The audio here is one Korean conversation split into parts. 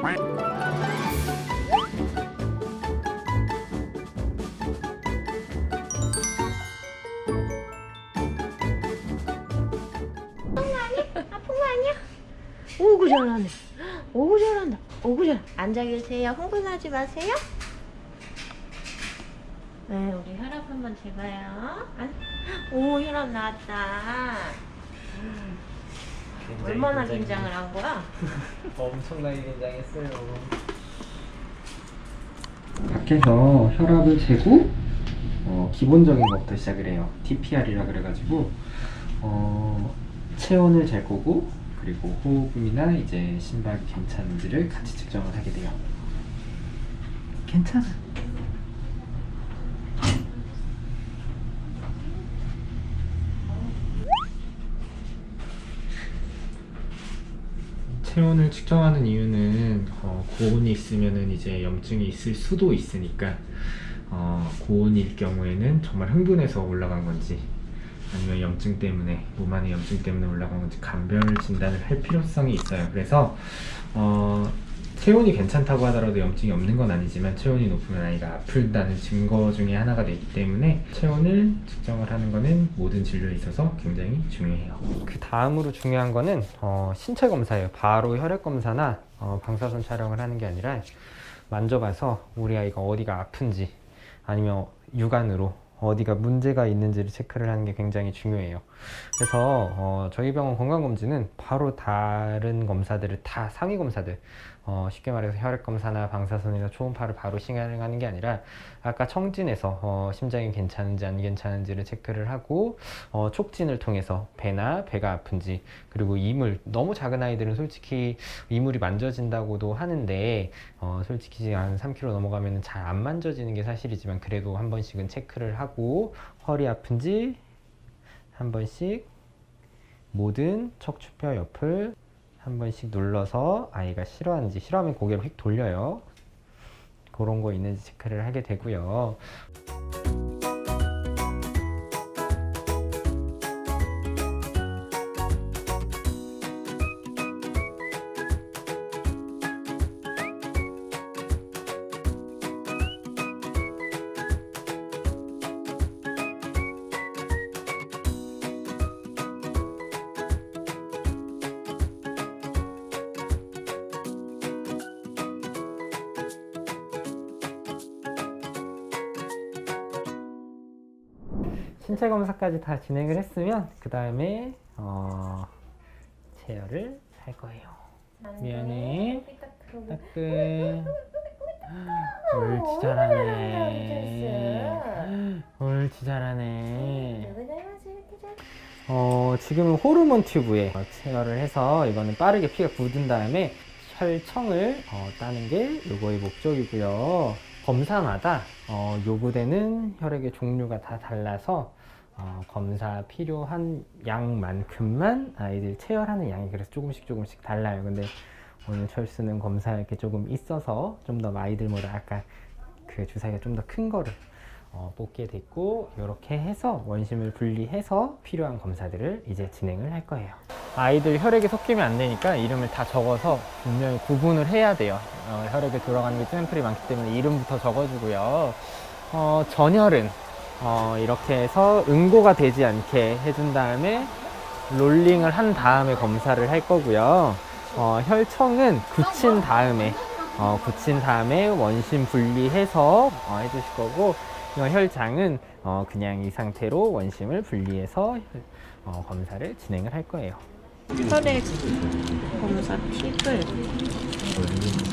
아픈 거 아니야? 오구 잘하네. 오구 잘한다. 오구 잘. 앉아 계세요. 흥분하지 마세요. 네, 우리 혈압 한번 재봐요. 오, 혈압 나왔다. 얼마나 긴장을 한 거야? 엄청나게 긴장했어요. 밖에서 혈압을 재고 기본적인 것부터 시작을 해요. TPR이라 그래가지고 체온을 잴 거고, 그리고 호흡음이나 이제 심박이 괜찮은지를 같이 측정을 하게 돼요. 괜찮아. 체온을 측정하는 이유는 고온이 있으면은 이제 염증이 있을 수도 있으니까 고온일 경우에는 정말 흥분해서 올라간 건지 아니면 염증 때문에, 몸 안에 염증 때문에 올라간 건지 간별 진단을 할 필요성이 있어요. 그래서 체온이 괜찮다고 하더라도 염증이 없는 건 아니지만 체온이 높으면 아이가 아프다는 증거 중에 하나가 되기 때문에 체온을 측정을 하는 거는 모든 진료에 있어서 굉장히 중요해요. 그 다음으로 중요한 거는 신체 검사예요. 바로 혈액 검사나 방사선 촬영을 하는 게 아니라 만져봐서 우리 아이가 어디가 아픈지 아니면 육안으로 어디가 문제가 있는지를 체크를 하는 게 굉장히 중요해요. 그래서 저희 병원 건강검진은 바로 다른 검사들을 다 상위 검사들, 쉽게 말해서 혈액검사나 방사선이나 초음파를 바로 시행하는 게 아니라 아까 청진에서 심장이 괜찮은지 안 괜찮은지를 체크를 하고 촉진을 통해서 배가 아픈지, 그리고 이물, 너무 작은 아이들은 솔직히 이물이 만져진다고도 하는데 솔직히 한 3kg 넘어가면 잘 안 만져지는 게 사실이지만 그래도 한 번씩은 체크를 하고, 허리 아픈지 한 번씩 모든 척추뼈 옆을 한 번씩 눌러서 아이가 싫어하는지, 싫어하면 고개를 휙 돌려요. 그런 거 있는지 체크를 하게 되고요. 신체 검사까지 다 진행을 했으면 그 다음에 체열을 할 거예요. 미안해. 따끈. 옳지, 잘하네. 옳지, 잘하네. 지금은 호르몬 튜브에 체열을 해서 이거는 빠르게 피가 굳은 다음에 혈청을 따는 게 요거의 목적이고요. 검사마다 요구되는 혈액의 종류가 다 달라서 검사 필요한 양만큼만 아이들 체열하는 양이 그래서 조금씩 달라요. 근데 오늘 철수는 검사 이렇게 조금 있어서 좀 더 아이들보다 아까 그 주사위가 좀 더 큰 거를 뽑게 됐고, 이렇게 해서 원심을 분리해서 필요한 검사들을 이제 진행을 할 거예요. 아이들 혈액에 섞이면 안 되니까 이름을 다 적어서 분명히 구분을 해야 돼요. 혈액에 들어가는 게 샘플이 많기 때문에 이름부터 적어주고요. 전혈은 이렇게 해서 응고가 되지 않게 해준 다음에 롤링을 한 다음에 검사를 할 거고요. 혈청은 굳힌 다음에 원심 분리해서 해주실 거고, 혈장은 그냥 이 상태로 원심을 분리해서 검사를 진행을 할 거예요. 혈액 검사 팁을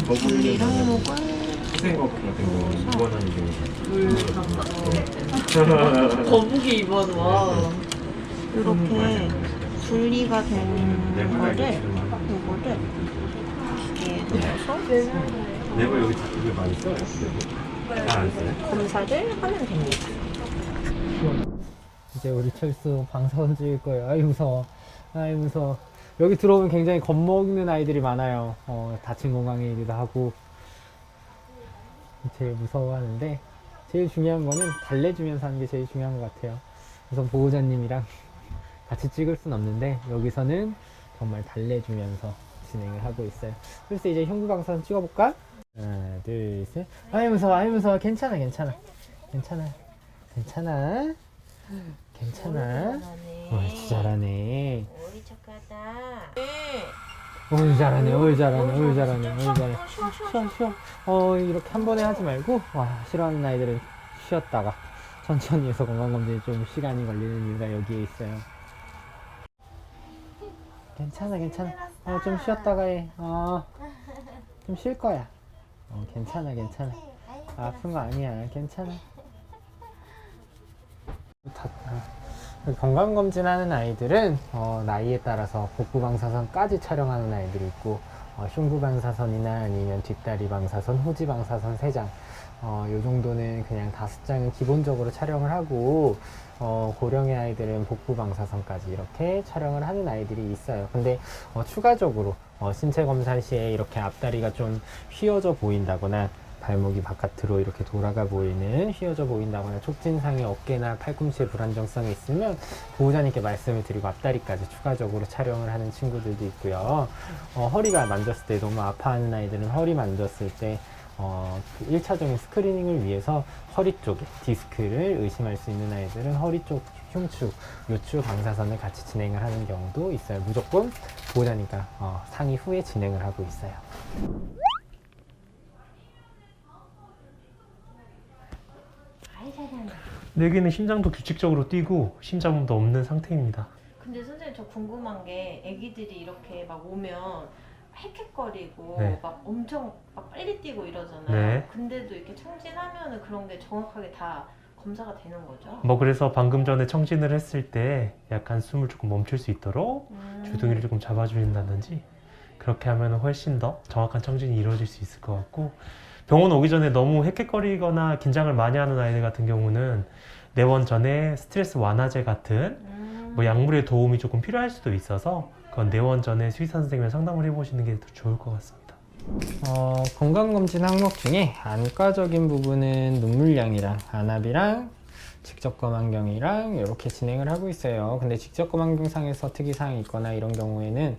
분리 항목을 거북이 입어도 이렇게 분리가 된 거를 요거를 기계에 넣어서 내가 여기 작업을 많이 써요. 잘안 써요? 검사를 하면 됩니다. 이제 우리 철수 방사선 찍을 거예요. 아이 무서워. 여기 들어오면 굉장히 겁먹는 아이들이 많아요. 다친 건강이기도 하고 제일 무서워하는데, 제일 중요한 거는 달래주면서 하는 게 제일 중요한 것 같아요. 우선 보호자님이랑 같이 찍을 순 없는데 여기서는 정말 달래주면서 진행을 하고 있어요. 그래서 이제 흉부방사선 찍어볼까? 하나, 둘, 셋. 아이 무서워, 아이 무서워. 괜찮아, 괜찮아, 괜찮아, 괜찮아, 괜찮아. 옳지, 잘하네. 오이 착하다. 어이 잘하네, 어이 잘하네, 어이 잘하네, 어이 잘하네. 쉬어, 쉬어. 이렇게 한 번에 하지 말고, 와, 싫어하는 아이들은 쉬었다가 천천히 해서 건강검진이 좀 시간이 걸리는 이유가 여기에 있어요. 괜찮아, 괜찮아. 좀 쉬었다가 해. 좀 쉴 거야. 괜찮아, 괜찮아. 아픈 거 아니야. 괜찮아. 건강검진하는 아이들은 나이에 따라서 복부방사선까지 촬영하는 아이들이 있고, 흉부방사선이나 아니면 뒷다리 방사선, 후지방사선 3장, 요 정도는 그냥 5장은 기본적으로 촬영을 하고, 고령의 아이들은 복부방사선까지 이렇게 촬영을 하는 아이들이 있어요. 근데 추가적으로 신체 검사 시에 이렇게 앞다리가 좀 휘어져 보인다거나 발목이 바깥으로 이렇게 돌아가 보이는, 휘어져 보인다거나 촉진상의 어깨나 팔꿈치에 불안정성이 있으면 보호자님께 말씀을 드리고 앞다리까지 추가적으로 촬영을 하는 친구들도 있고요. 허리가 만졌을 때 너무 아파하는 아이들은 허리 만졌을 때 1차적인 스크리닝을 위해서 허리 쪽에 디스크를 의심할 수 있는 아이들은 허리 쪽 흉추, 요추 방사선을 같이 진행을 하는 경우도 있어요. 무조건 보호자니까 상의 후에 진행을 하고 있어요. 내기는 심장도 규칙적으로 뛰고 심장음도 없는 상태입니다. 근데 선생님 저 궁금한 게 애기들이 이렇게 막 오면 헥헥거리고 네. 막 엄청 막 빨리 뛰고 이러잖아요. 네. 근데도 이렇게 청진하면은 그런 게 정확하게 다 검사가 되는 거죠? 뭐 그래서 방금 전에 청진을 했을 때 약간 숨을 조금 멈출 수 있도록 주둥이를 조금 잡아준다든지 그렇게 하면 훨씬 더 정확한 청진이 이루어질 수 있을 것 같고, 병원 오기 전에 너무 헥헥거리거나 긴장을 많이 하는 아이들 같은 경우는 내원 전에 스트레스 완화제 같은 뭐 약물의 도움이 조금 필요할 수도 있어서 그건 내원 전에 수의사 선생님이랑 상담을 해보시는 게 더 좋을 것 같습니다. 건강검진 항목 중에 안과적인 부분은 눈물량이랑 안압이랑 직접검 환경이랑 이렇게 진행을 하고 있어요. 근데 직접검 환경상에서 특이사항이 있거나 이런 경우에는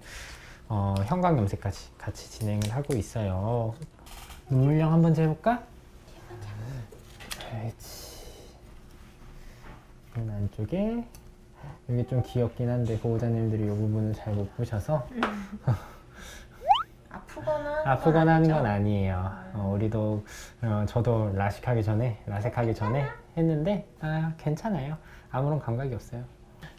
형광염색까지 같이 진행을 하고 있어요. 눈물량 한번 재볼까? 그렇지. 눈 안쪽에 여기 좀 귀엽긴 한데 보호자님들이 이 부분을 잘 못 보셔서 아프거나 하는 건 아니에요. 우리도 저도 라식하기 전에 했는데 괜찮아요. 아무런 감각이 없어요.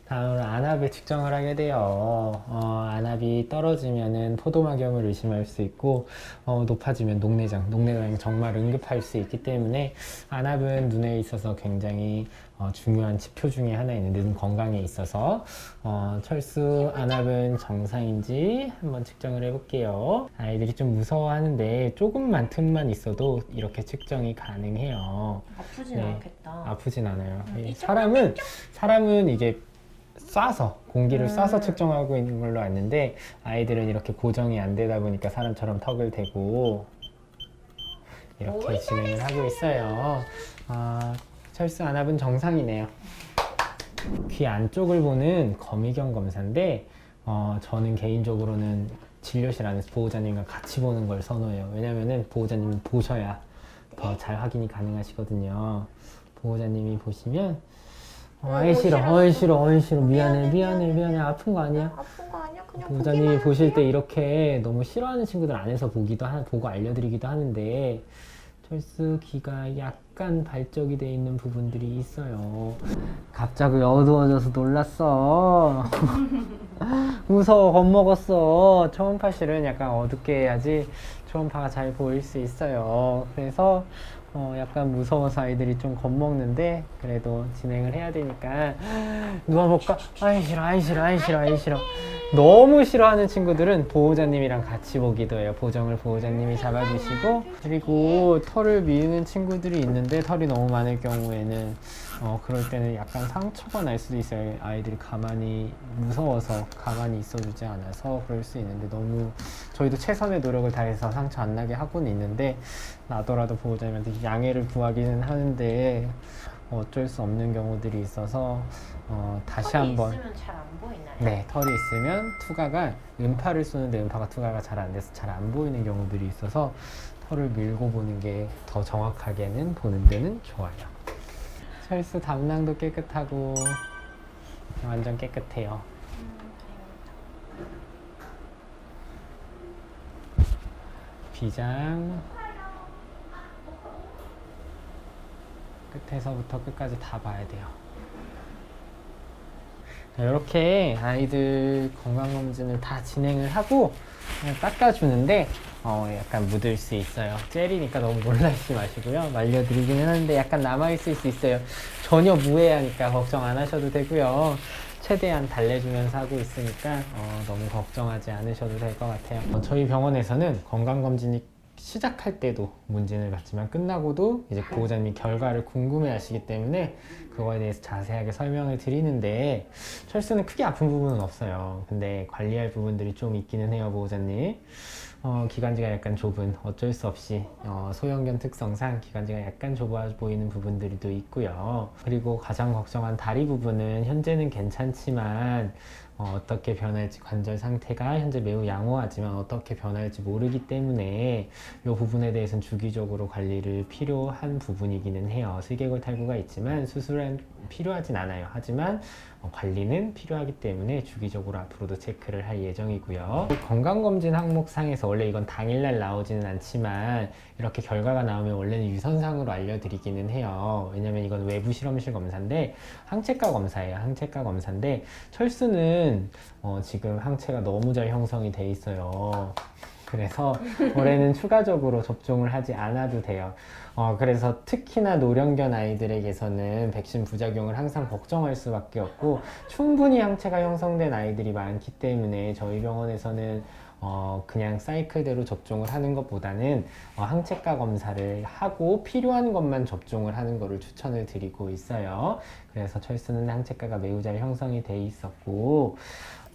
다음으로 안압을 측정을 하게 돼요. 안압이 떨어지면은 포도막염을 의심할 수 있고, 높아지면 녹내장이 정말 응급할 수 있기 때문에 안압은 눈에 있어서 굉장히 중요한 지표 중에 하나인 눈 건강에 있어서 철수 안압은 정상인지 한번 측정을 해볼게요. 아이들이 좀 무서워하는데 조금만 틈만 있어도 이렇게 측정이 가능해요. 아프진 않겠다. 아프진 않아요. 사람은 이게 공기를 쏴서 측정하고 있는 걸로 아는데 아이들은 이렇게 고정이 안 되다 보니까 사람처럼 턱을 대고 이렇게 진행을 하고 있어요. 철수 안압은 정상이네요. 귀 안쪽을 보는 거미경 검사인데 저는 개인적으로는 진료실 안에서 보호자님과 같이 보는 걸 선호해요. 왜냐면은 보호자님이 보셔야 더 잘 확인이 가능하시거든요. 보호자님이 보시면 어이 싫어 미안해 아픈 거 아니야? 그냥 보호자님이 보실 때 이렇게 너무 싫어하는 친구들 안에서 보고 알려드리기도 하는데 철수 귀가 약간 발적이 돼 있는 부분들이 있어요. 갑자기 어두워져서 놀랐어. 무서워, 겁먹었어. 초음파 실은 약간 어둡게 해야지 초음파가 잘 보일 수 있어요. 그래서 약간 무서워서 아이들이 좀 겁먹는데 그래도 진행을 해야 되니까 누워볼까? 아이 싫어. 너무 싫어하는 친구들은 보호자님이랑 같이 보기도 해요. 보정을 보호자님이 잡아주시고, 그리고 털을 미우는 친구들이 있는데 털이 너무 많을 경우에는 그럴 때는 약간 상처가 날 수도 있어요. 아이들이 무서워서 가만히 있어주지 않아서 그럴 수 있는데, 너무 저희도 최선의 노력을 다해서 상처 안 나게 하고는 있는데 나더라도 보호자님한테 양해를 구하기는 하는데 어쩔 수 없는 경우들이 있어서 다시 털이 한번 있으면 잘 안 보이나요? 네, 털이 있으면 투과가 음파를 쏘는데 음파가 투과가 잘 안 돼서 잘 안 보이는 경우들이 있어서 털을 밀고 보는 게 더 정확하게는 보는 데는 좋아요. 철수 담낭도 깨끗하고 완전 깨끗해요. 비장 끝에서부터 끝까지 다 봐야 돼요. 이렇게 아이들 건강검진을 다 진행을 하고 그냥 닦아주는데 약간 묻을 수 있어요. 젤이니까 너무 놀라지 마시고요. 말려드리기는 하는데 약간 남아있을 수 있어요. 전혀 무해하니까 걱정 안 하셔도 되고요. 최대한 달래주면서 하고 있으니까 너무 걱정하지 않으셔도 될 것 같아요. 저희 병원에서는 건강검진이 시작할 때도 문진을 받지만 끝나고도 이제 보호자님이 결과를 궁금해 하시기 때문에 그거에 대해서 자세하게 설명을 드리는데 철수는 크게 아픈 부분은 없어요. 근데 관리할 부분들이 좀 있기는 해요, 보호자님. 기관지가 약간 좁은, 어쩔 수 없이 소형견 특성상 기관지가 약간 좁아 보이는 부분들이 또 있고요. 그리고 가장 걱정한 다리 부분은 현재는 괜찮지만 어떻게 변할지, 관절 상태가 현재 매우 양호하지만 어떻게 변할지 모르기 때문에 이 부분에 대해서는 주기적으로 관리를 필요한 부분이기는 해요. 슬개골 탈구가 있지만 수술은 필요하진 않아요. 하지만 관리는 필요하기 때문에 주기적으로 앞으로도 체크를 할 예정이고요. 건강검진 항목상에서 원래 이건 당일날 나오지는 않지만 이렇게 결과가 나오면 원래는 유선상으로 알려드리기는 해요. 왜냐면 이건 외부 실험실 검사인데 항체가 검사예요. 항체가 검사인데 철수는 지금 항체가 너무 잘 형성이 돼 있어요. 그래서 올해는 추가적으로 접종을 하지 않아도 돼요. 그래서 특히나 노령견 아이들에게서는 백신 부작용을 항상 걱정할 수밖에 없고 충분히 항체가 형성된 아이들이 많기 때문에 저희 병원에서는 그냥 사이클대로 접종을 하는 것보다는 항체가 검사를 하고 필요한 것만 접종을 하는 것을 추천을 드리고 있어요. 그래서 철수는 항체가가 매우 잘 형성이 돼 있었고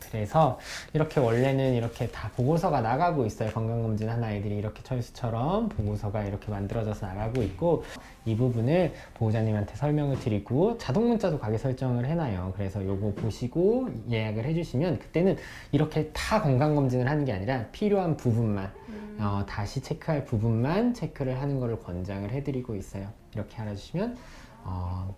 그래서 이렇게 원래는 이렇게 다 보고서가 나가고 있어요. 건강검진 한 아이들이 이렇게 철수처럼 보고서가 이렇게 만들어져서 나가고 있고 이 부분을 보호자님한테 설명을 드리고 자동 문자도 가게 설정을 해놔요. 그래서 요거 보시고 예약을 해주시면 그때는 이렇게 다 건강검진을 하는 게 아니라 필요한 부분만 다시 체크할 부분만 체크를 하는 거를 권장을 해드리고 있어요. 이렇게 알아주시면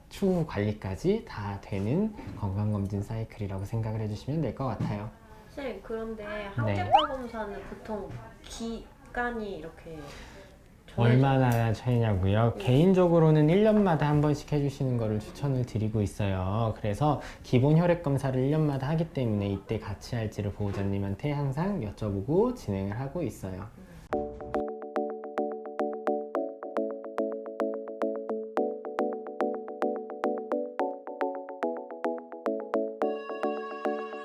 추후 관리까지 다 되는 건강검진 사이클이라고 생각을 해주시면 될 것 같아요. 선생님, 그런데 항체가 검사는 보통 기간이 이렇게 얼마나 차이냐고요? 개인적으로는 1년마다 한 번씩 해주시는 거를 추천을 드리고 있어요. 그래서 기본 혈액 검사를 1년마다 하기 때문에 이때 같이 할지를 보호자님한테 항상 여쭤보고 진행을 하고 있어요.